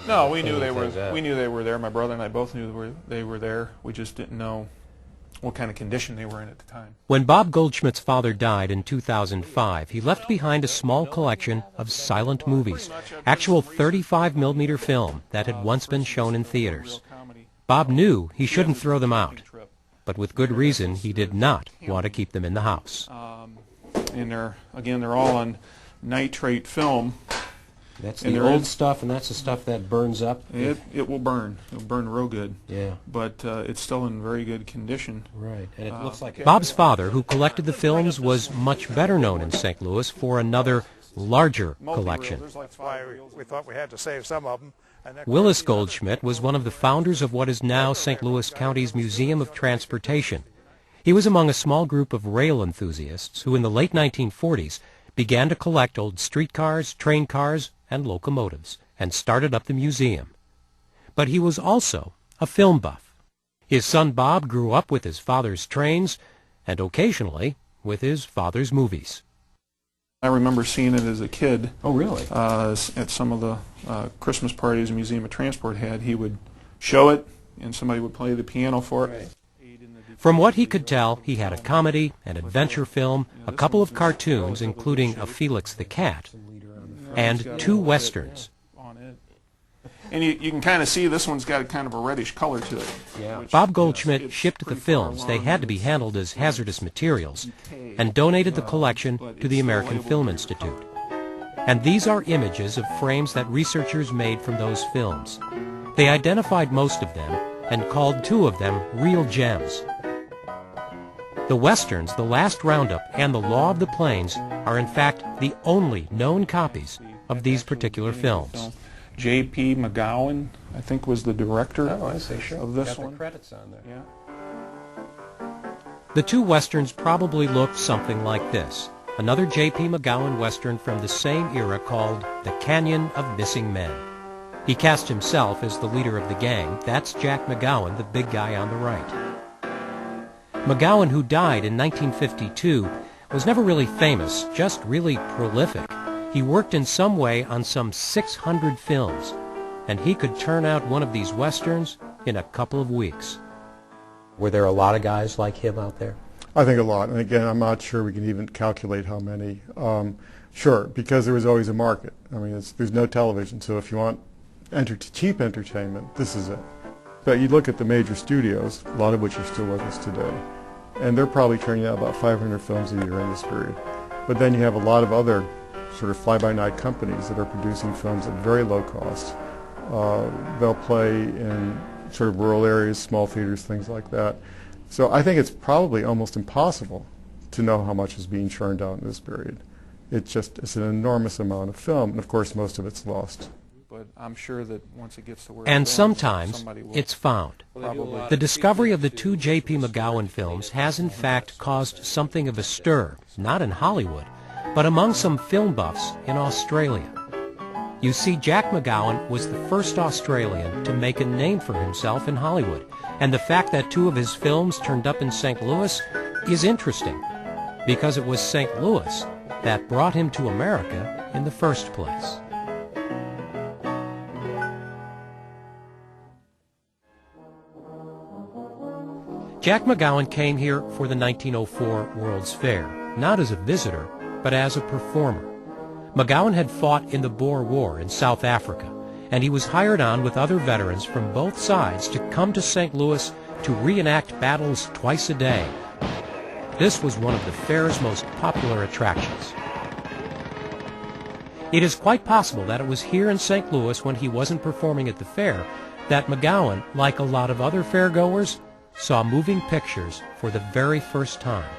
No, we knew they were. We knew they were there. My brother and I both knew they were there. We just didn't know what kind of condition they were in at the time. When Bob Goldschmidt's father died in 2005, he left behind a small collection of silent movies, actual 35mm film that had once been shown in theaters. Bob knew he shouldn't throw them out, but with good reason he did not want to keep them in the house. And they're all on nitrate film. That's the old stuff, and that's the stuff that burns up. It will burn. It'll burn real good. Yeah. But it's still in very good condition. Right. And it looks like Bob's father, who collected the films, was much better known in St. Louis for another, larger collection. That's why we thought we had to save some of them. Willis Goldschmidt was one of the founders of what is now St. Louis County's Museum of Transportation. He was among a small group of rail enthusiasts who in the late 1940s began to collect old streetcars, train cars, and locomotives, and started up the museum. But he was also a film buff. His son Bob grew up with his father's trains, and occasionally with his father's movies. I remember seeing it as a kid. Oh, really? At some of the Christmas parties the Museum of Transport had. He would show it, and somebody would play the piano for it. Right. From what he could tell, he had a comedy, an adventure film, a couple of cartoons, including a Felix the Cat, and 2 westerns. And you can kind of see this one's got kind of a reddish color to it. Yeah. Bob Goldschmidt shipped the films. They had to be handled as hazardous materials, and donated the collection to the American Film Institute. And these are images of frames that researchers made from those films. They identified most of them and called 2 of them real gems. The westerns, The Last Roundup, and The Law of the Plains are in fact the only known copies of these particular films. J.P.McGowan, I think, was the director of this one. The credits on there. Yeah. The 2 westerns probably looked something like this. Another J.P.McGowan western from the same era called The Canyon of Missing Men. He cast himself as the leader of the gang. That's Jack McGowan, the big guy on the right. McGowan, who died in 1952, was never really famous, just really prolific. He worked in some way on some 600 films, and he could turn out one of these westerns in a couple of weeks. Were there a lot of guys like him out there? I think a lot. And again, I'm not sure we can even calculate how many. Sure, because there was always a market. I mean, there's no television, so if you want cheap entertainment, this is it. But you look at the major studios, a lot of which are still with us today, and they're probably turning out about 500 films a year in this period. But then you have a lot of other sort of fly-by-night companies that are producing films at very low cost. They'll play in sort of rural areas, small theaters, things like that. So I think it's probably almost impossible to know how much is being churned out in this period. It's an enormous amount of film, and of course most of it's lost. But I'm sure that once it gets to where and sometimes it's found. The discovery of the 2 J.P. McGowan films has in fact caused something of a stir, not in Hollywood, but among some film buffs in Australia. You see, Jack McGowan was the first Australian to make a name for himself in Hollywood, and the fact that 2 of his films turned up in St. Louis is interesting, because it was St. Louis that brought him to America in the first place. Jack McGowan came here for the 1904 World's Fair, not as a visitor, but as a performer. McGowan had fought in the Boer War in South Africa, and he was hired on with other veterans from both sides to come to St. Louis to reenact battles twice a day. This was one of the fair's most popular attractions. It is quite possible that it was here in St. Louis, when he wasn't performing at the fair, that McGowan, like a lot of other fairgoers, saw moving pictures for the very first time.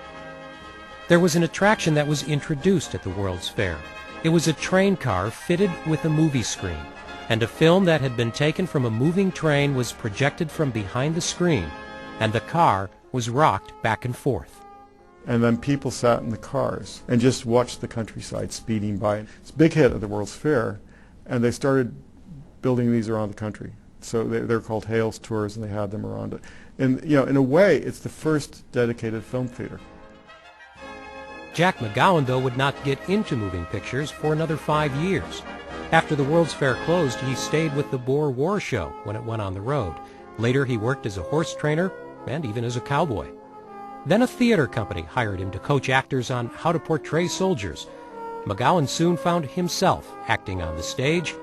There was an attraction that was introduced at the World's Fair. It was a train car fitted with a movie screen, and a film that had been taken from a moving train was projected from behind the screen, and the car was rocked back and forth. And then people sat in the cars and just watched the countryside speeding by. It's a big hit at the World's Fair, and they started building these around the country. So they're called Hales tours, and they had them around it. And in a way, it's the first dedicated film theater. Jack McGowan, though, would not get into moving pictures for another 5 years. After the World's Fair closed, he stayed with the Boer War Show when it went on the road. Later, he worked as a horse trainer and even as a cowboy. Then a theater company hired him to coach actors on how to portray soldiers. McGowan soon found himself acting on the stage,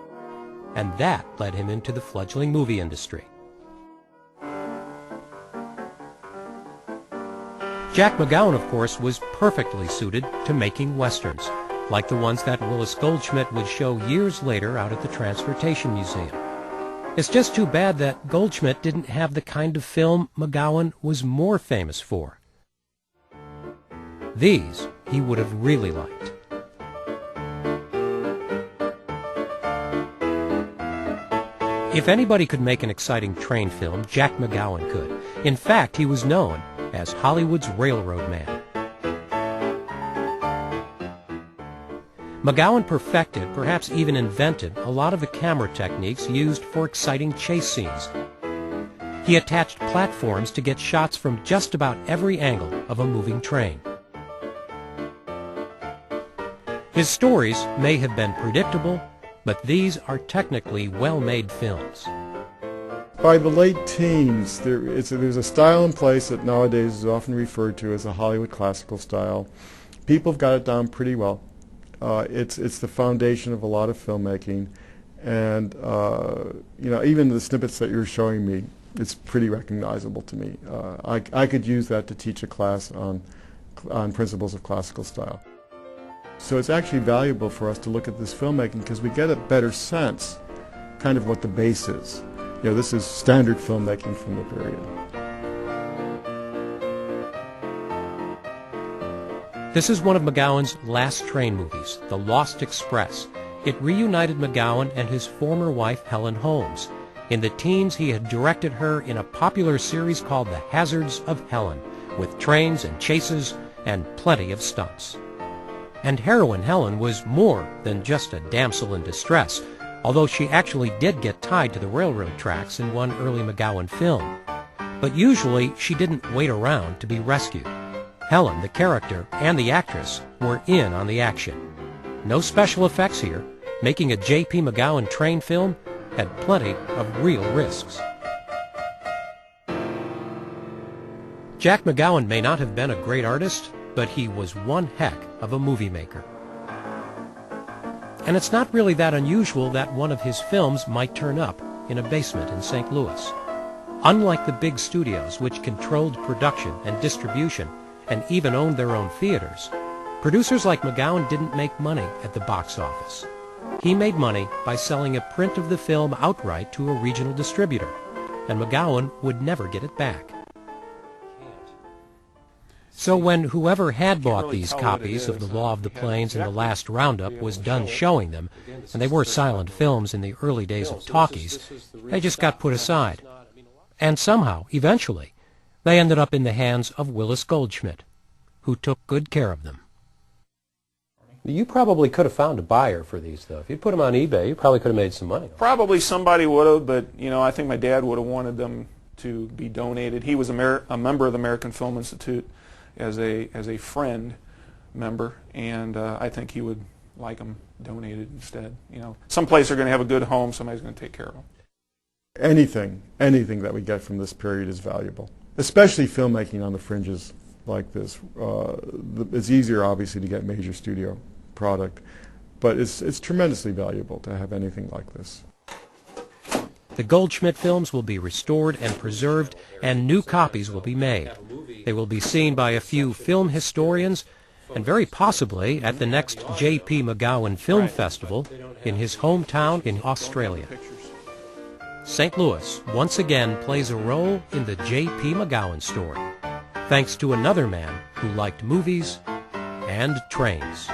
and that led him into the fledgling movie industry. Jack McGowan, of course, was perfectly suited to making westerns, like the ones that Willis Goldschmidt would show years later out at the Transportation Museum. It's just too bad that Goldschmidt didn't have the kind of film McGowan was more famous for. These he would have really liked. If anybody could make an exciting train film, Jack McGowan could. In fact, he was known as Hollywood's railroad man. McGowan perfected, perhaps even invented, a lot of the camera techniques used for exciting chase scenes. He attached platforms to get shots from just about every angle of a moving train. His stories may have been predictable, but these are technically well-made films. By the late teens, there's a style in place that nowadays is often referred to as a Hollywood classical style. People have got it down pretty well. It's the foundation of a lot of filmmaking, and even the snippets that you're showing me, it's pretty recognizable to me. I could use that to teach a class on principles of classical style. So it's actually valuable for us to look at this filmmaking because we get a better sense, kind of what the base is. This is standard filmmaking from the period. This is one of McGowan's last train movies, The Lost Express. It reunited McGowan and his former wife, Helen Holmes. In the teens, he had directed her in a popular series called The Hazards of Helen, with trains and chases and plenty of stunts. And heroine Helen was more than just a damsel in distress, although she actually did get tied to the railroad tracks in one early McGowan film. But usually, she didn't wait around to be rescued. Helen, the character, and the actress were in on the action. No special effects here. Making a J.P. McGowan train film had plenty of real risks. Jack McGowan may not have been a great artist, but he was one heck of a movie maker. And it's not really that unusual that one of his films might turn up in a basement in St. Louis. Unlike the big studios, which controlled production and distribution and even owned their own theaters, producers like McGowan didn't make money at the box office. He made money by selling a print of the film outright to a regional distributor, and McGowan would never get it back. So when whoever had bought these copies of The Law of the Plains and The Last Roundup was done showing them, and they were silent films in the early days of talkies, they just got put aside. And somehow, eventually, they ended up in the hands of Willis Goldschmidt, who took good care of them. You probably could have found a buyer for these, though. If you put them on eBay, you probably could have made some money. Probably somebody would have, but I think my dad would have wanted them to be donated. He was a member of the American Film Institute as a friend member, and I think he would like them donated instead. Some place are going to have a good home, somebody's going to take care of them. Anything that we get from this period is valuable, especially filmmaking on the fringes like this. It's easier, obviously, to get major studio product, but it's tremendously valuable to have anything like this. The Goldschmidt films will be restored and preserved, and new copies will be made. They will be seen by a few film historians, and very possibly at the next J.P. McGowan Film Festival in his hometown in Australia. St. Louis once again plays a role in the J.P. McGowan story, thanks to another man who liked movies and trains.